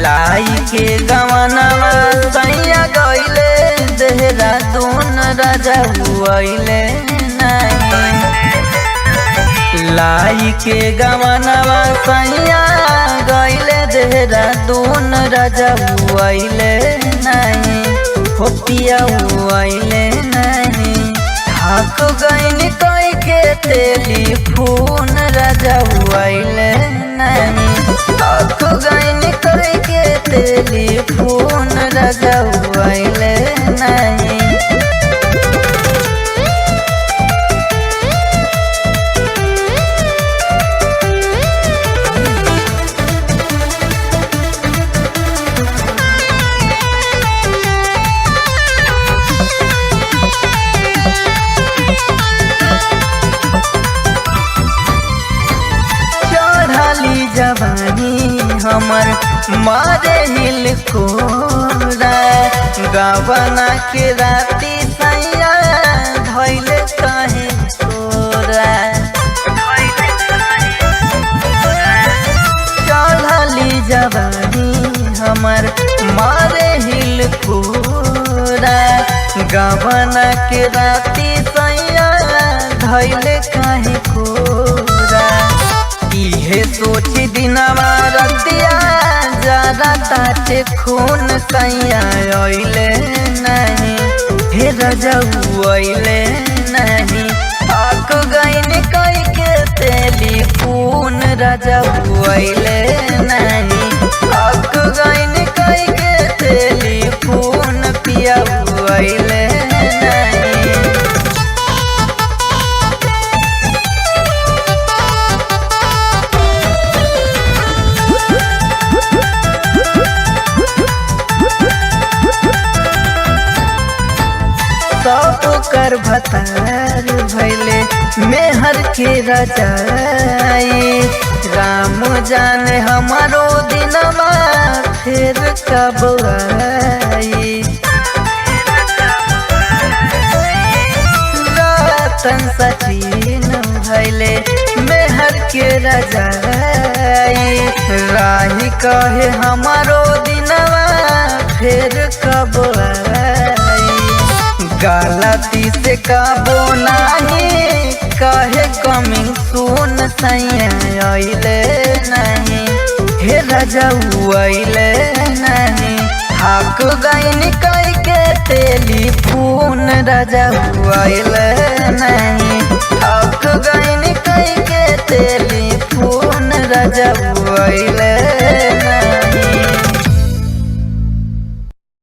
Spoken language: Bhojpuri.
लाई के गवनवा सैया गईले देहरादून राजा हुआइले नहीं। लाई के गवनवा सैया गईले देहरादून राजा हुआइले नहीं। होतिया हुआइले नहीं। थक गईन कोई के टेलीफोन राजा हुआइले नहीं। थक गईन कोई के टेलीफोन राजा हुआइले नहीं। जवानी हमर मारे हिल कोरा गवना के राती सैया धैले कहे तोरा। चढ़ली जवानी हमर मारे हिल कोरा गवना के राती सैया धैले कहे कोरा। इहे सोची दिनवा रतिया जरा ताटे खून सैया अइले नहीं। हे रजऊ अइले नहीं। थक गईन कई के टेलीफोन रजऊ अइले नहीं। थक गईन कई के टेलीफोन पिया अइले नहीं। कर भतार भैले मेहर के रजाई। राम जाने हमारो दिनमा फिर कब आई। रतन सचिन भैले मेहर के रजाई। राही कहे हमारो दिनमा फिर कब आई। गलती से कबो नहीं कहे कमिंग सुन सैया अइले नहीं। हे रजऊ अइले नहीं। थक गईन कई के टेलीफोन रजऊ अइले नहीं। थक गईन कई के टेलीफोन रजऊ